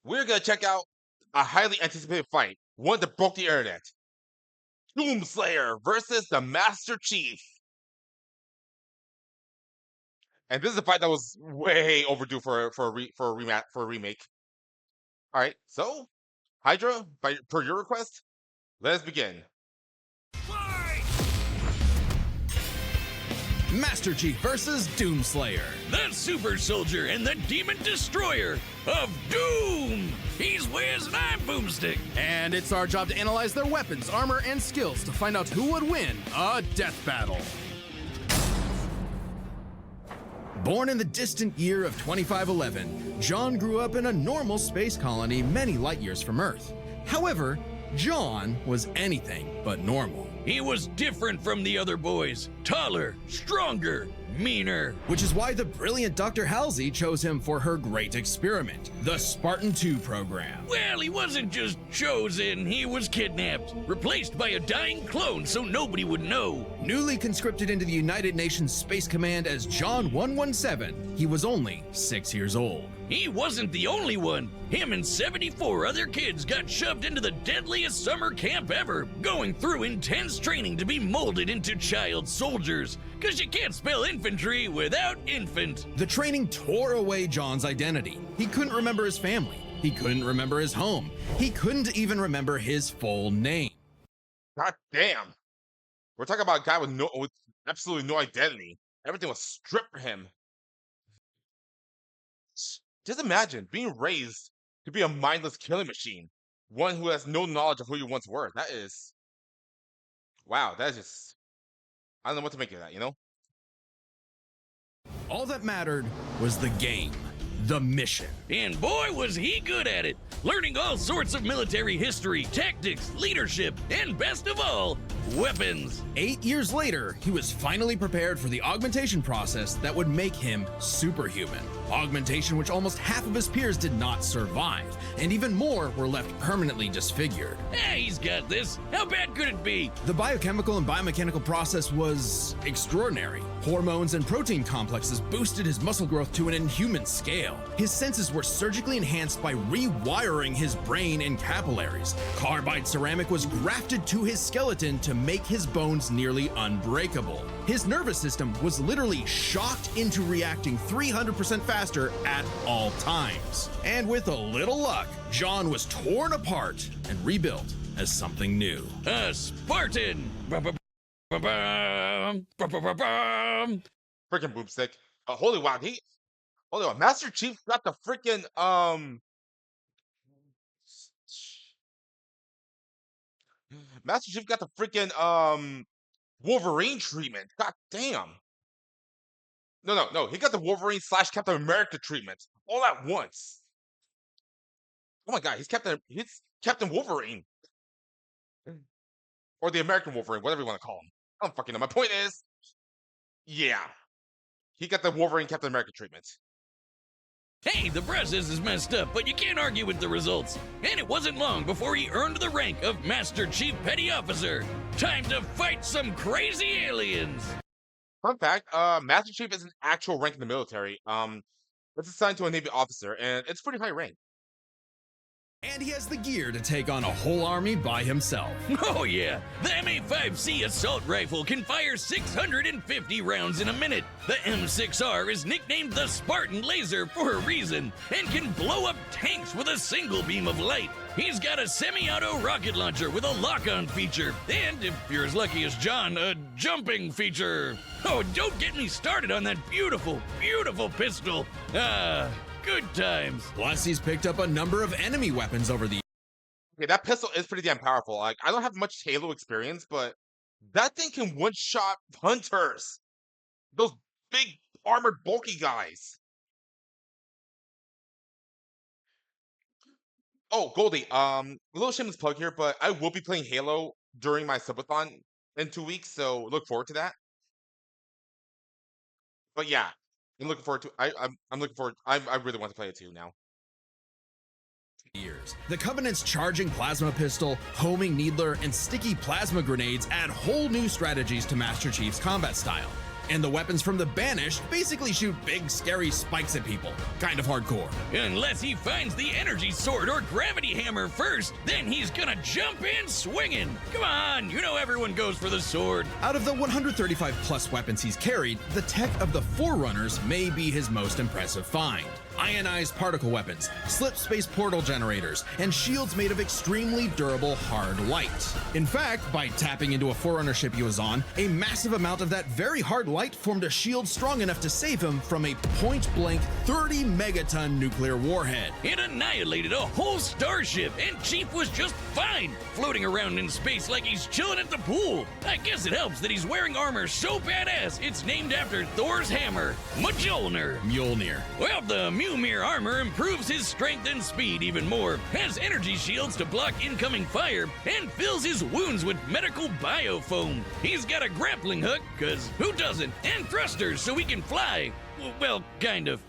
we're gonna check out a highly anticipated fight, one that broke the internet. Doomslayer versus the Master Chief. And this is a fight that was way overdue for a remake. All right, so Hydra, per your request, let us begin. Master Chief versus Doomslayer. The super soldier and the demon destroyer of Doom. He's Wiz and I'm Boomstick. And it's our job to analyze their weapons, armor, and skills to find out who would win a death battle. Born in the distant year of 2511, John grew up in a normal space colony many light years from Earth. However, John was anything but normal. He was different from the other boys. Taller, stronger, meaner. Which is why the brilliant Dr. Halsey chose him for her great experiment, the Spartan 2 program. Well, he wasn't just chosen, he was kidnapped, replaced by a dying clone so nobody would know. Newly conscripted into the United Nations Space Command as John 117, he was only 6 years old. He wasn't the only one. Him and 74 other kids got shoved into the deadliest summer camp ever, going through intense training to be molded into child soldiers. Cause you can't spell infantry without infant. The training tore away John's identity. He couldn't remember his family. He couldn't remember his home. He couldn't even remember his full name. God damn. We're talking about a guy with absolutely no identity. Everything was stripped from him. Just imagine being raised to be a mindless killing machine. One who has no knowledge of who you once were. That is... Wow, that is just... I don't know what to make of that, you know? All that mattered was the game, the mission. And boy, was he good at it, learning all sorts of military history, tactics, leadership, and best of all, weapons. 8 years later, he was finally prepared for the augmentation process that would make him superhuman. Augmentation which almost half of his peers did not survive, and even more were left permanently disfigured. Hey, he's got this. How bad could it be? The biochemical and biomechanical process was extraordinary. Hormones and protein complexes boosted his muscle growth to an inhuman scale. His senses were surgically enhanced by rewiring his brain and capillaries. Carbide ceramic was grafted to his skeleton to make his bones nearly unbreakable. His nervous system was literally shocked into reacting 300% faster at all times. And with a little luck, John was torn apart and rebuilt as something new. A Spartan. Freaking Boomstick. Holy wow, holy wow, Master Chief got the freaking Master Chief got the freaking Wolverine treatment. God damn. No. He got the Wolverine / Captain America treatment all at once. Oh my god, he's Captain Wolverine. Or the American Wolverine, whatever you want to call him. I don't fucking know. My point is, yeah. He got the Wolverine Captain America treatment. Hey, the process is messed up, but you can't argue with the results. And it wasn't long before he earned the rank of Master Chief Petty Officer. Time to fight some crazy aliens. Fun fact, Master Chief is an actual rank in the military. It's assigned to a Navy officer, and it's pretty high rank. And he has the gear to take on a whole army by himself. Oh yeah, the M85C assault rifle can fire 650 rounds in a minute. The M6R is nicknamed the Spartan Laser for a reason and can blow up tanks with a single beam of light. He's got a semi-auto rocket launcher with a lock-on feature, and if you're as lucky as John, a jumping feature. Oh, don't get me started on that beautiful, beautiful pistol. Good times. Plus, he's picked up a number of enemy weapons over the... Okay, that pistol is pretty damn powerful. Like, I don't have much Halo experience, but that thing can one-shot hunters. Those big, armored, bulky guys. Oh, Goldie, a little shameless plug here, but I will be playing Halo during my subathon in 2 weeks, so look forward to that. But yeah, I'm looking forward to. I'm looking forward. I really want to play it too now. Years. The Covenant's charging plasma pistol, homing needler, and sticky plasma grenades add whole new strategies to Master Chief's combat style. And the weapons from the Banished basically shoot big, scary spikes at people. Kind of hardcore. Unless he finds the energy sword or gravity hammer first, then he's gonna jump in swinging. Come on, you know everyone goes for the sword. Out of the 135 plus weapons he's carried, the tech of the Forerunners may be his most impressive find. Ionized particle weapons, slip space portal generators, and shields made of extremely durable hard light. In fact, by tapping into a Forerunner ship he was on, a massive amount of that very hard light formed a shield strong enough to save him from a point-blank 30 megaton nuclear warhead. It annihilated a whole starship, and Chief was just fine, floating around in space like he's chilling at the pool. I guess it helps that he's wearing armor so badass it's named after Thor's hammer, Mjolnir. Mjolnir. Well, the Mjolnir armor improves his strength and speed even more, has energy shields to block incoming fire, and fills his wounds with medical biofoam. He's got a grappling hook, cause who doesn't, and thrusters so he can fly. Well, kind of.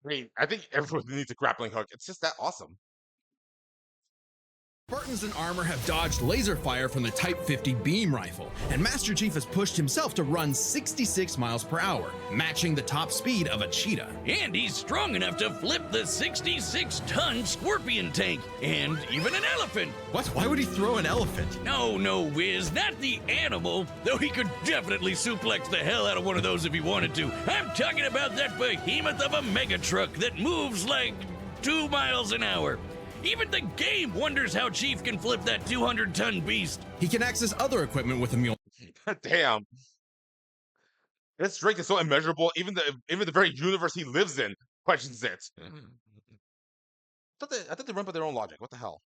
I think everyone needs a grappling hook. It's just that awesome. Spartans in armor have dodged laser fire from the Type 50 beam rifle, and Master Chief has pushed himself to run 66 miles per hour, matching the top speed of a cheetah. And he's strong enough to flip the 66-ton Scorpion tank, and even an elephant. What? Why would he throw an elephant? No, Wiz, not the animal, though he could definitely suplex the hell out of one of those if he wanted to. I'm talking about that behemoth of a mega truck that moves like 2 miles an hour. Even the game wonders how Chief can flip that 200-ton beast. He can access other equipment with a mule. Damn. This strength is so immeasurable, even the very universe he lives in questions it. I thought they run by their own logic. What the hell?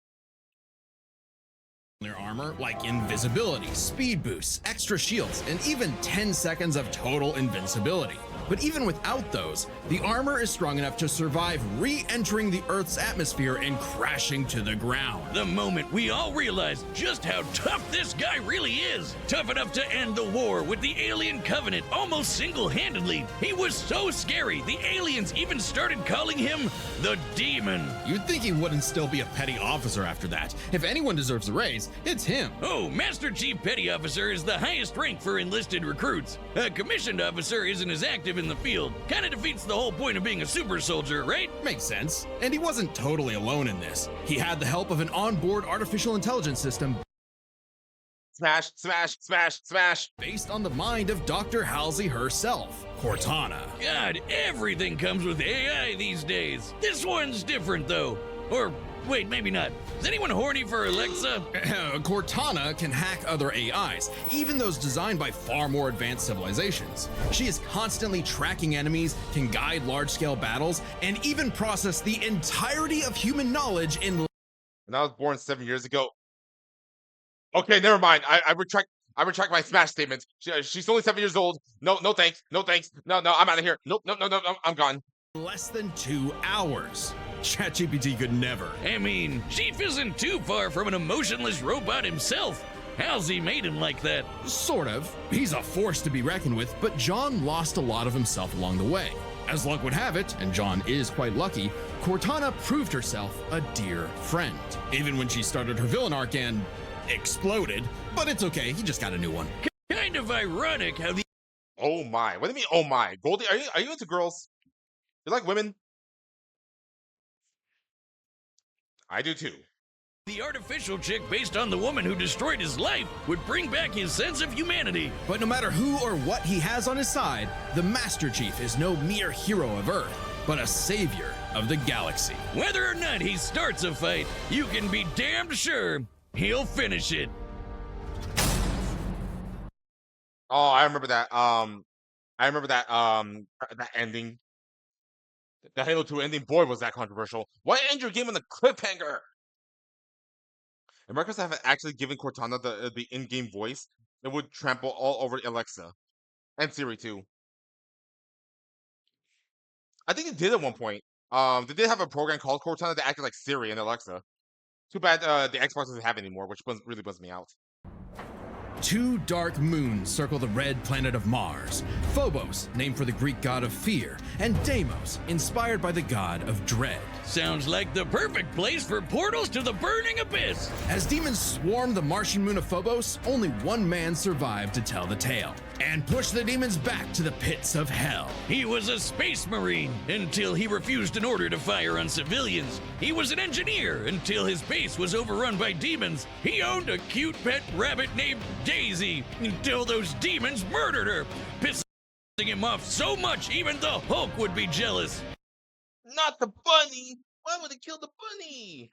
Their armor, like invisibility, speed boosts, extra shields, and even 10 seconds of total invincibility. But even without those, the armor is strong enough to survive re-entering the Earth's atmosphere and crashing to the ground. The moment we all realized just how tough this guy really is. Tough enough to end the war with the Alien Covenant almost single-handedly. He was so scary, the aliens even started calling him the Demon. You'd think he wouldn't still be a petty officer after that. If anyone deserves a raise, it's him. Oh, Master Chief Petty Officer is the highest rank for enlisted recruits. A commissioned officer isn't as active in the field. Kinda defeats the whole point of being a super soldier, right? Makes sense. And he wasn't totally alone in this. He had the help of an onboard artificial intelligence system Smash, smash, smash, smash. based on the mind of Dr. Halsey herself, Cortana. God, everything comes with AI these days. This one's different, though. Or, wait, maybe not. Is anyone horny for Alexa? Cortana can hack other AIs, even those designed by far more advanced civilizations. She is constantly tracking enemies, can guide large-scale battles, and even process the entirety of human knowledge in. And I was born 7 years ago. Okay, never mind. I retract my smash statement. She's only 7 years old. No, thanks. No, thanks. No, I'm out of here. Nope, no, I'm gone. Less than 2 hours. ChatGPT could never. I mean, Chief isn't too far from an emotionless robot himself. Halsey made him like that. Sort of. He's a force to be reckoned with, but John lost a lot of himself along the way. As luck would have it, and John is quite lucky, Cortana proved herself a dear friend. Even when she started her villain arc and exploded. But it's okay, he just got a new one. Kind of ironic how the Oh my. What do you mean, oh my? Goldie, are you into girls? You like women? I do too. artificial chick based on the woman who destroyed his life would bring back his sense of humanity. But no matter who or what he has on his side, the Master Chief is no mere hero of Earth, but a savior of the galaxy. Whether or not he starts a fight, you can be damned sure he'll finish it. Oh, I remember that. That ending. The Halo 2 ending. Boy, was that controversial. Why end your game on the cliffhanger? If Microsoft have actually given Cortana the in-game voice, it would trample all over Alexa and Siri too. I think it did at one point. They did have a program called Cortana that acted like Siri and Alexa. Too bad the Xbox doesn't have it anymore, which really bums me out. 2 dark moons circle the red planet of Mars. Phobos, named for the Greek god of fear, and Deimos, inspired by the god of dread. Sounds like the perfect place for portals to the burning abyss. As demons swarm the Martian moon of Phobos, only one man survived to tell the tale and push the demons back to the pits of hell. He was a space marine until he refused an order to fire on civilians. He was an engineer until his base was overrun by demons. He owned a cute pet rabbit named Daisy until those demons murdered her, pissing him off so much even the Hulk would be jealous. Not the bunny. Why would they kill the bunny?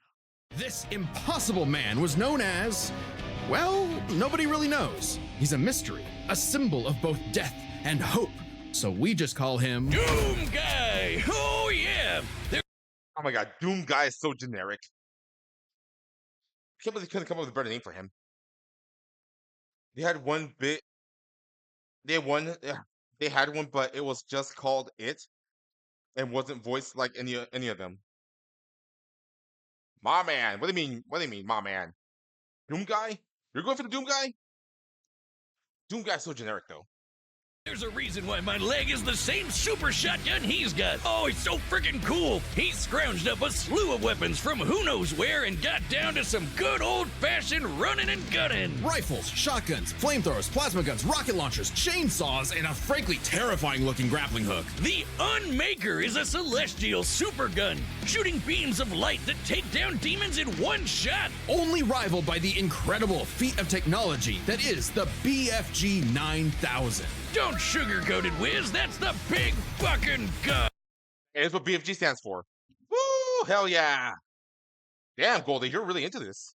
This impossible man was known as, well, nobody really knows. He's a mystery, a symbol of both death and hope. So we just call him Doom Guy! Oh yeah! Oh my god, Doom Guy is so generic. I can't believe they couldn't come up with a better name for him. They had one bit. They had one. They had one, but it was just called It, and wasn't voiced like any of them. My man, what do you mean? What do you mean, my man? Doom Guy? You're going for the Doom Guy? Doom Guy's so generic though. There's a reason why my leg is the same super shotgun he's got. Oh, it's so freaking cool. He scrounged up a slew of weapons from who knows where and got down to some good old-fashioned running and gunning. rifles, shotguns, flamethrowers, plasma guns, rocket launchers, chainsaws, and a frankly terrifying-looking grappling hook. The Unmaker is a celestial super gun, shooting beams of light that take down demons in one shot. Only rivaled by the incredible feat of technology that is the BFG 9000. Don't sugarcoat it, Wiz. That's the big fucking gun. And it's what BFG stands for. Woo! Hell yeah! Damn, Goldie, you're really into this.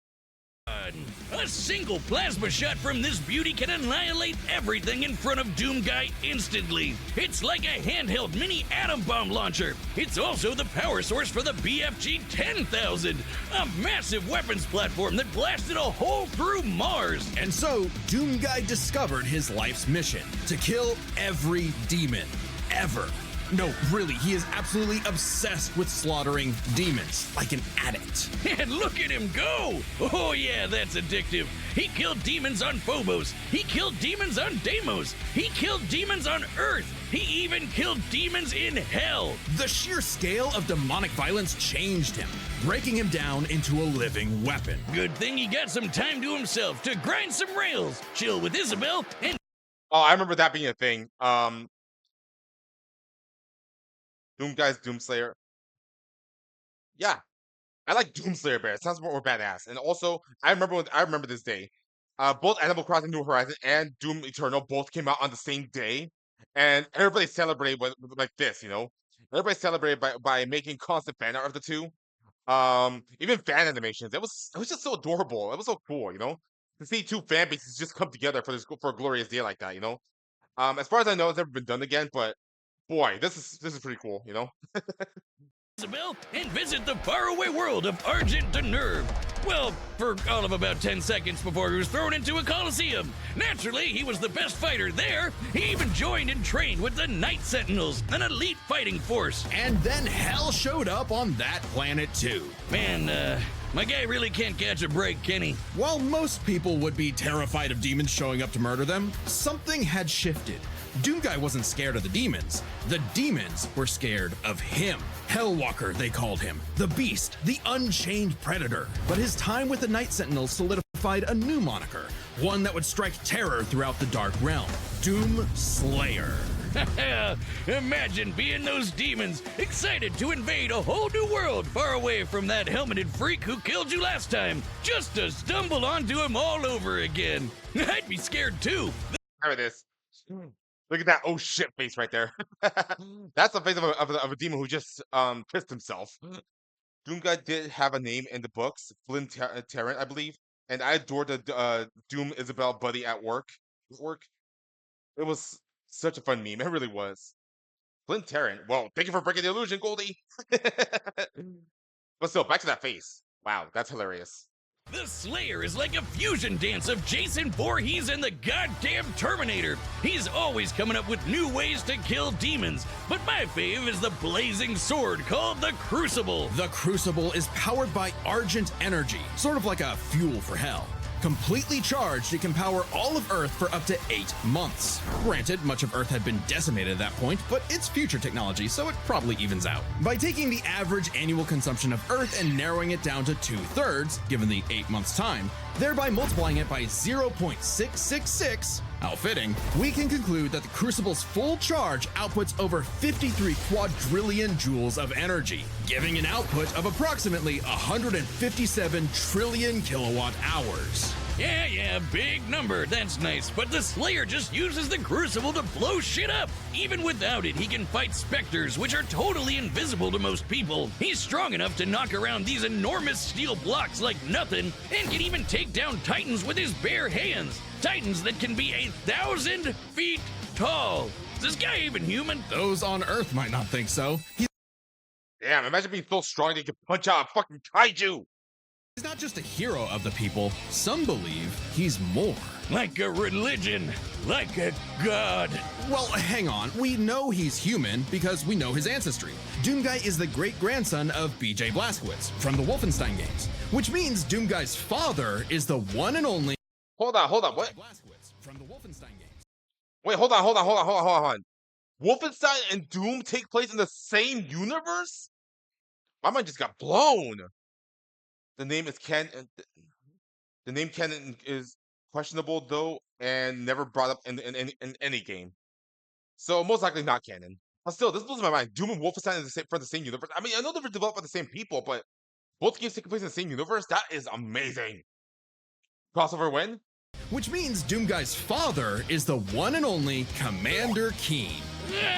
A single plasma shot from this beauty can annihilate everything in front of Doom Guy instantly. It's like a handheld mini atom bomb launcher. It's also the power source for the BFG 10,000, a massive weapons platform that blasted a hole through Mars. And so, Doom Guy discovered his life's mission, to kill every demon, ever. No, really, he is absolutely obsessed with slaughtering demons, like an addict. And look at him go! Oh yeah, that's addictive. He killed demons on Phobos. He killed demons on Deimos. He killed demons on Earth. He even killed demons in hell. The sheer scale of demonic violence changed him, breaking him down into a living weapon. Good thing he got some time to himself to grind some rails, chill with Isabel, and Oh, I remember that being a thing. Doom Guy's Doomslayer. Yeah, I like Doomslayer Bear. It sounds more badass. And also, I remember this day. Both Animal Crossing New Horizon and Doom Eternal both came out on the same day, and everybody celebrated with like this. You know, everybody celebrated by making constant fan art of the two. Even fan animations. It was just so adorable. It was so cool. You know, to see two fan bases just come together for a glorious day like that. You know, as far as I know, it's never been done again, but. Boy, this is pretty cool, you know? Isabel, and visit the faraway world of Argent de Nerve. Well, for all of about 10 seconds before he was thrown into a coliseum. Naturally, he was the best fighter there. He even joined and trained with the Night Sentinels, an elite fighting force. And then hell showed up on that planet too. Man, my guy really can't catch a break, can he? While most people would be terrified of demons showing up to murder them, something had shifted. Doom Guy wasn't scared of the demons. The demons were scared of him. Hellwalker, they called him. The Beast, the Unchained Predator. But his time with the Night Sentinels solidified a new moniker, one that would strike terror throughout the Dark Realm. Doom Slayer. Imagine being those demons, excited to invade a whole new world far away from that helmeted freak who killed you last time, just to stumble onto him all over again. I'd be scared too. There it is. Look at that oh shit face right there. That's the face of a demon who just pissed himself. Doom Guy did have a name in the books, Flynn Tarrant, I believe, and I adored the Doom Isabel buddy at work. It was such a fun meme. It really was. Flynn Tarrant. Well, thank you for breaking the illusion, Goldie. But still, back to that face. Wow, that's hilarious. The Slayer is like a fusion dance of Jason Voorhees and the goddamn Terminator. He's always coming up with new ways to kill demons, but my fave is the blazing sword called the Crucible. The Crucible is powered by Argent energy, sort of like a fuel for hell. Completely charged, it can power all of Earth for up to 8 months. Granted, much of Earth had been decimated at that point, but it's future technology, so it probably evens out. By taking the average annual consumption of Earth and narrowing it down to 2/3, given the 8 months time, thereby multiplying it by 0.666, how fitting, we can conclude that the Crucible's full charge outputs over 53 quadrillion joules of energy, giving an output of approximately 157 trillion kilowatt hours. Yeah, big number. That's nice. But the Slayer just uses the Crucible to blow shit up. Even without it, he can fight specters, which are totally invisible to most people. He's strong enough to knock around these enormous steel blocks like nothing, and can even take down titans with his bare hands. Titans that can be 1,000 feet tall. Is this guy even human? Those on Earth might not think so. Damn, imagine being so strong they can punch out a fucking kaiju. He's not just a hero of the people, some believe he's more. Like a religion, like a god. Well, hang on. We know he's human because we know his ancestry. Doomguy is the great-grandson of B.J. Blazkowicz from the Wolfenstein games, which means Doomguy's father is the one and only... Hold on, what? Blazkowicz from the Wolfenstein games. Wait, hold on. Wolfenstein and Doom take place in the same universe? My mind just got blown. The name is The name canon is questionable though, and never brought up in any game. So most likely not canon. But still, this blows my mind. Doom and Wolfenstein are from the same universe. I mean, I know they were developed by the same people, but both games take place in the same universe. That is amazing. Crossover win? Which means Doomguy's father is the one and only Commander Keen.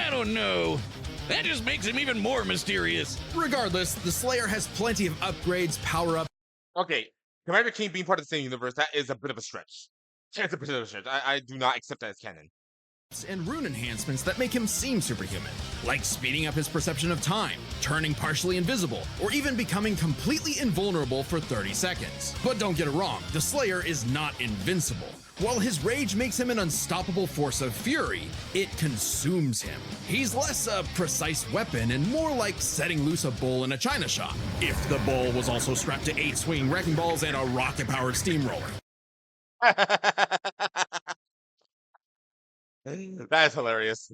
I don't know. That just makes him even more mysterious. Regardless, the Slayer has plenty of upgrades, power-ups, Okay, Commander King being part of the same universe, that is a bit of a stretch. It's a bit of a stretch. I do not accept that as canon. and rune enhancements that make him seem superhuman, like speeding up his perception of time, turning partially invisible, or even becoming completely invulnerable for 30 seconds. But don't get it wrong, the Slayer is not invincible. While his rage makes him an unstoppable force of fury, it consumes him. He's less a precise weapon and more like setting loose a bull in a china shop, if the bull was also strapped to 8 swinging wrecking balls and a rocket-powered steamroller. That is hilarious.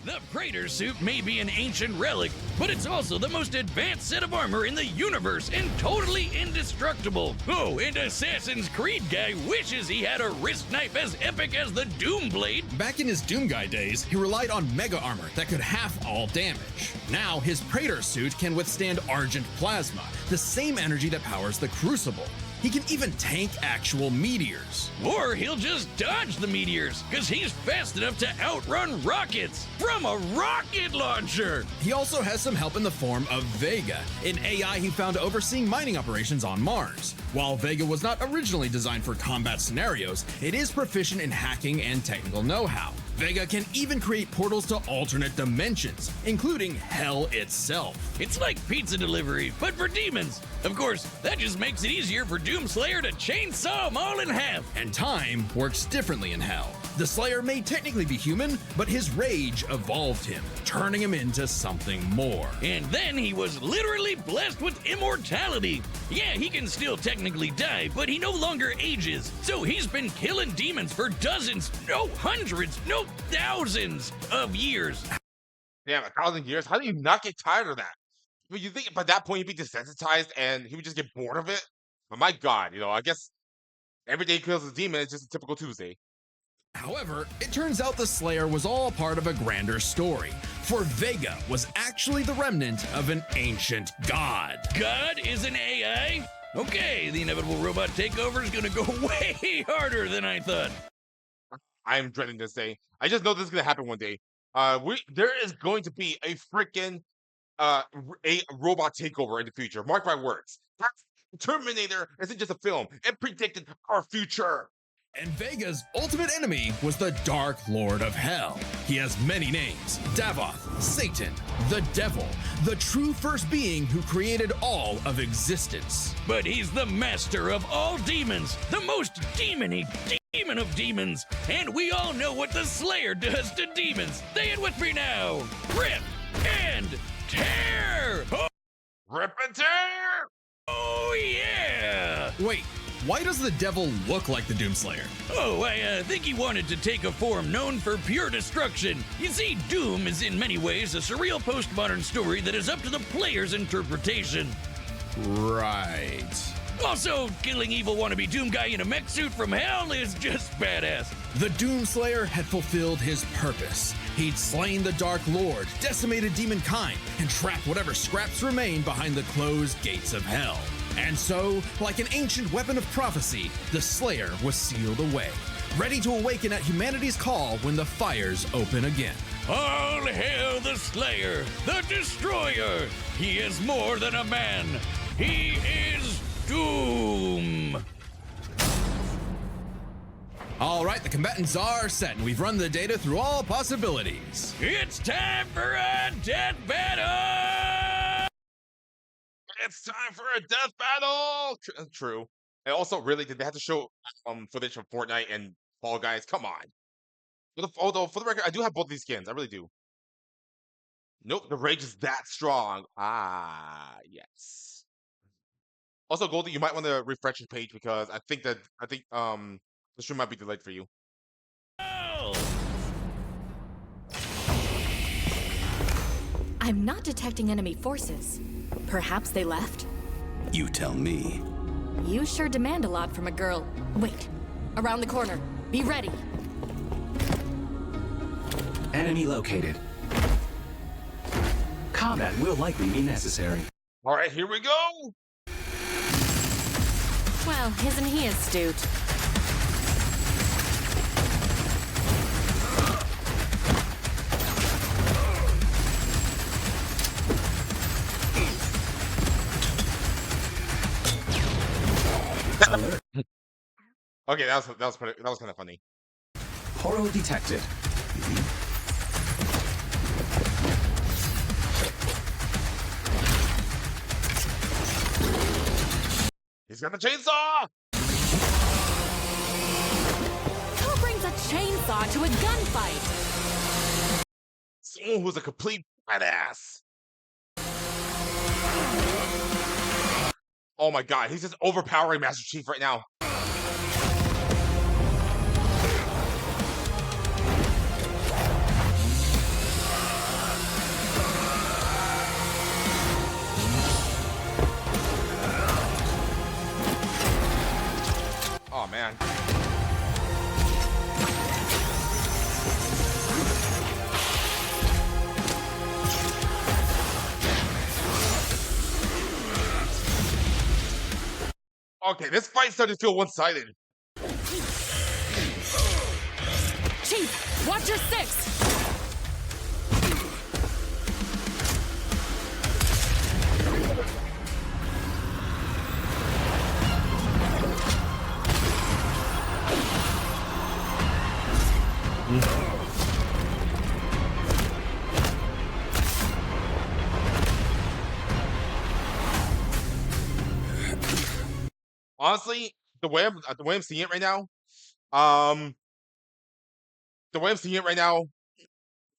The Praetor suit may be an ancient relic, but it's also the most advanced set of armor in the universe and totally indestructible. Oh, and Assassin's Creed guy wishes he had a wrist knife as epic as the Doomblade. Back in his Doomguy days, he relied on mega armor that could half all damage. Now, his Praetor suit can withstand Argent Plasma, the same energy that powers the Crucible. He can even tank actual meteors. Or he'll just dodge the meteors, because he's fast enough to outrun rockets from a rocket launcher. He also has some help in the form of Vega, an AI he found overseeing mining operations on Mars. While Vega was not originally designed for combat scenarios, it is proficient in hacking and technical know-how. Vega can even create portals to alternate dimensions, including hell itself. It's like pizza delivery, but for demons. Of course, that just makes it easier for Doomslayer to chainsaw them all in half. And time works differently in hell. The Slayer may technically be human, but his rage evolved him, turning him into something more. And then he was literally blessed with immortality. Yeah, he can still technically die, but he no longer ages. So he's been killing demons for dozens, no hundreds, no thousands of years. Damn, 1,000 years? How do you not get tired of that? I mean, you think by that point he'd be desensitized and he would just get bored of it? But my God, I guess every day he kills a demon is just a typical Tuesday. However, it turns out the Slayer was all part of a grander story, for Vega was actually the remnant of an ancient god. God is an AI? Okay, the inevitable robot takeover is gonna go way harder than I thought. I'm dreading this day. I just know this is gonna happen one day. There is going to be a freaking a robot takeover in the future. Mark my words. Terminator isn't just a film. It predicted our future. And Vega's ultimate enemy was the Dark Lord of Hell. He has many names: Davoth, Satan, the Devil, the true first being who created all of existence. But he's the master of all demons, the most demon-y demon of demons. And we all know what the Slayer does to demons. Say it with me now. Rip and tear. Oh, Rip and tear! oh yeah. Wait, why does the devil look like the Doomslayer? Oh, I think he wanted to take a form known for pure destruction. You see, Doom is in many ways a surreal postmodern story that is up to the player's interpretation. Right. Also, killing evil wannabe Doom guy in a mech suit from hell is just badass. The Doomslayer had fulfilled his purpose. He'd slain the Dark Lord, decimated demonkind, and trapped whatever scraps remained behind the closed gates of hell. And so, like an ancient weapon of prophecy, the Slayer was sealed away, ready to awaken at humanity's call when the fires open again. All hail the Slayer, the Destroyer. He is more than a man. He is Doom. All right, the combatants are set, and we've run the data through all possibilities. It's time for a death battle! It's time for a death battle. True. And also, really, did they have to show footage from Fortnite and Fall Guys? Come on. Although, for the record, I do have both these skins. I really do. Nope, the rage is that strong. Ah, yes. Also, Goldie, you might want to refresh your page because I think the stream might be delayed for you. Oh. I'm not detecting enemy forces. Perhaps they left? You tell me. You sure demand a lot from a girl. Wait. Around the corner. Be ready. Enemy located. Combat will likely be necessary. All right, here we go. Well, isn't he astute? Alert. Okay, that was kind of funny. Portal detected. He's got the chainsaw. Who brings a chainsaw to a gunfight? Someone who's a complete badass. Oh my god, he's just overpowering Master Chief right now. Oh man. Okay, this fight's starting to feel one-sided. Chief, watch your six! Honestly, the way I'm seeing it right now,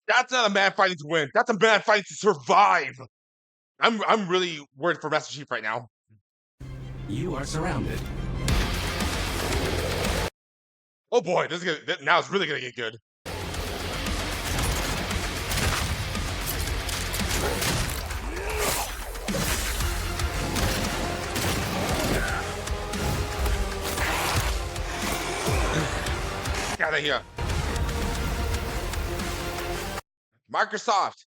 that's not a man fighting to win. That's a man fighting to survive. I'm really worried for Master Chief right now. You are surrounded. Oh boy, now it's really gonna get good. Get out of here. Microsoft.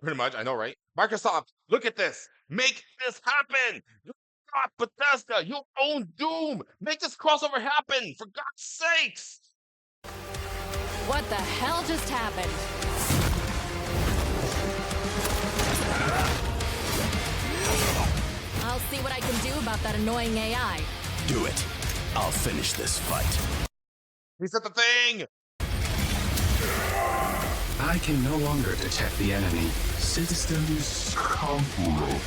Pretty much, I know, right? Microsoft, look at this. Make this happen. You got Bethesda. You own Doom. Make this crossover happen, for God's sakes. What the hell just happened? I'll see what I can do about that annoying AI. Do it. I'll finish this fight. Reset the thing. I can no longer detect the enemy. Systems complete.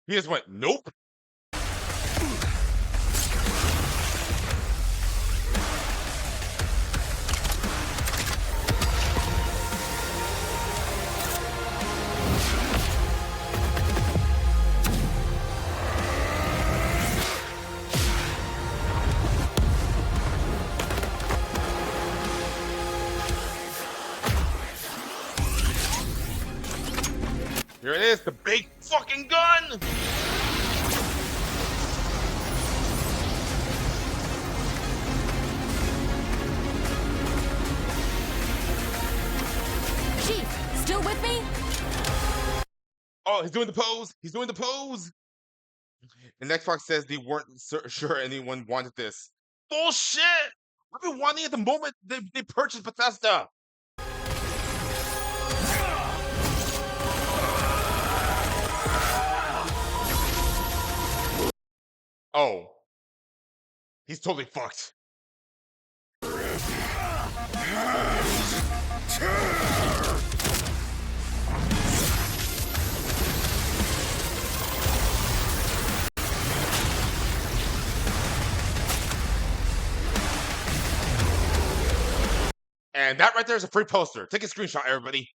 He just went, nope. Here it is, the big fucking gun! Chief, still with me? Oh, he's doing the pose! He's doing the pose! And Xbox says they weren't sure anyone wanted this. Bullshit! I've been wanting it the moment they purchased Bethesda. Oh. He's totally fucked. And that right there is a free poster. Take a screenshot, everybody.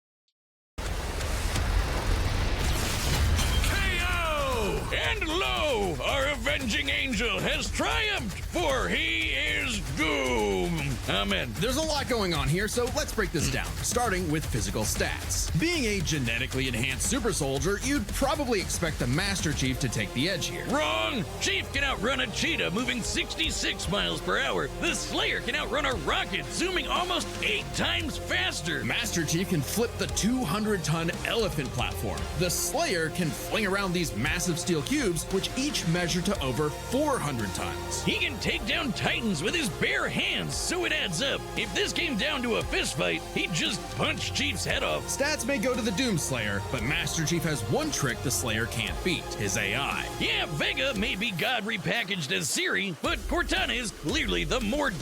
KO! And lo, our avenging angel has triumphed, for he is Doom. Amen. There's a lot going on here, so let's break this down, starting with physical stats. Being a genetically enhanced super soldier, you'd probably expect the Master Chief to take the edge here. Wrong! Chief can outrun a cheetah moving 66 miles per hour. The Slayer can outrun a rocket zooming almost 8 times faster. Master Chief can flip the 200-ton elephant platform. The Slayer can fling around these massive steel cubes, which each measure to over 400 tons. He can take down Titans with his bare hands, so it adds up. If this came down to a fistfight, he'd just punch Chief's head off. Stats may go to the Doom Slayer, but Master Chief has one trick the Slayer can't beat, his AI. Yeah, Vega may be God repackaged as Siri, but Cortana is clearly the more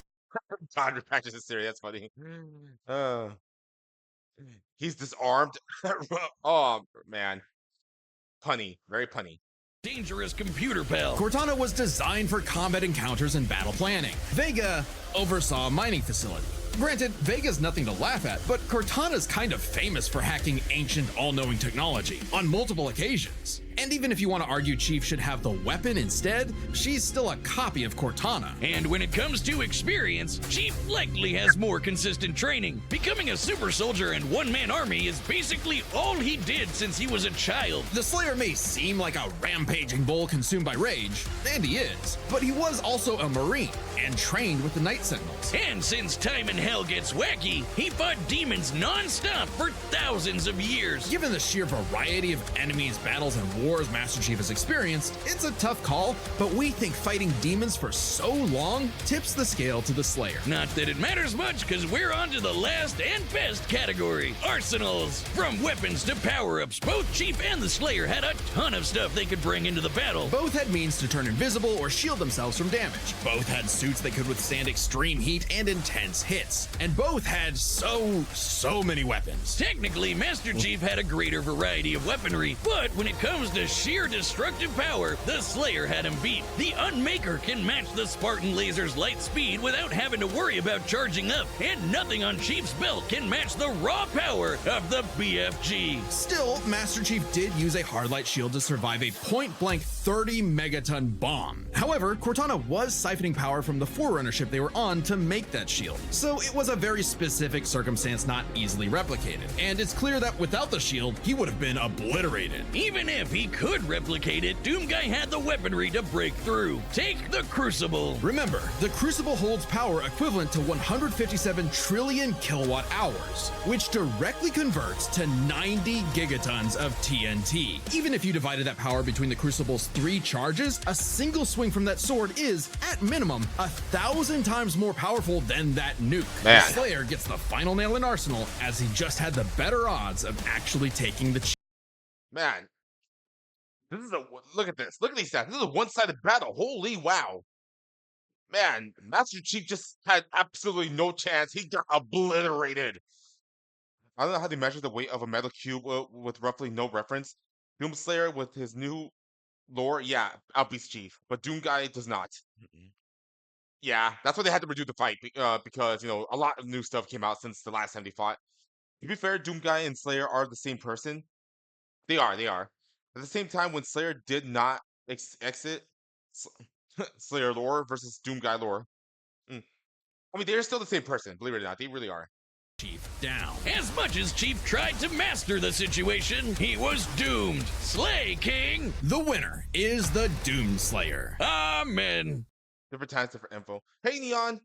God repackaged this series. That's funny. He's disarmed. Oh man, punny, very punny. dangerous computer pal. Cortana was designed for combat encounters and battle planning. Vega oversaw a mining facility. Granted, Vega's nothing to laugh at, but Cortana's kind of famous for hacking ancient, all-knowing technology on multiple occasions. And even if you want to argue Chief should have the weapon instead, she's still a copy of Cortana. And when it comes to experience, Chief likely has more consistent training. Becoming a super soldier and one-man army is basically all he did since he was a child. The Slayer may seem like a rampaging bull consumed by rage, and he is, but he was also a Marine and trained with the Night Sentinels. And since time in hell gets wacky, he fought demons non-stop for thousands of years. Given the sheer variety of enemies, battles, and wars Master Chief has experienced, it's a tough call, but we think fighting demons for so long tips the scale to the Slayer. Not that it matters much, because we're on to the last and best category, arsenals. From weapons to power-ups, both Chief and the Slayer had a ton of stuff they could bring into the battle. Both had means to turn invisible or shield themselves from damage. Both had suits that could withstand extreme heat and intense hits. And both had so many weapons. Technically, Master Chief had a greater variety of weaponry, but when it comes to sheer destructive power, the Slayer had him beat. The Unmaker can match the Spartan Laser's light speed without having to worry about charging up, and nothing on Chief's belt can match the raw power of the BFG. Still, Master Chief did use a hardlight shield to survive a point-blank 30 megaton bomb. However, Cortana was siphoning power from the Forerunner ship they were on to make that shield, so it was a very specific circumstance not easily replicated. And it's clear that without the shield, he would have been obliterated. Even if he could replicate it, Doomguy had the weaponry to break through. Take the Crucible. Remember, the Crucible holds power equivalent to 157 trillion kilowatt hours, which directly converts to 90 gigatons of TNT. Even if you divided that power between the Crucible's 3 charges, a single swing from that sword is, at minimum, 1,000 times more powerful than that nuke. Man. The Slayer gets the final nail in Arsenal, as he just had the better odds of actually taking the Man, this is a look at this. Look at these stats. This is a one-sided battle. Holy wow. Man, Master Chief just had absolutely no chance. He got obliterated. I don't know how they measure the weight of a metal cube with roughly no reference. Doomslayer with his new lore, yeah, outbeats Chief, but Doomguy does not. Yeah, that's why they had to redo the fight because you know a lot of new stuff came out since the last time they fought. To be fair, Doomguy and Slayer are the same person. They are. At the same time, when Slayer did not exit Slayer lore versus Doomguy lore, I mean they're still the same person. Believe it or not, they really are. Chief down. As much as Chief tried to master the situation, he was doomed. Slay, King! The winner is the Doomslayer. Amen. Different times, different info. Hey, Neon.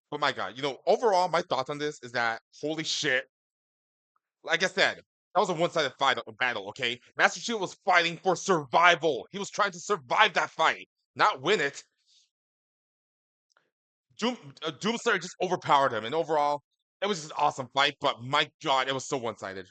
But my God, overall, my thoughts on this is that holy shit. Like I said, that was a one-sided battle. Okay, Master Chief was fighting for survival. He was trying to survive that fight, not win it. Doomslayer just overpowered him, and overall, it was just an awesome fight. But my God, it was so one-sided.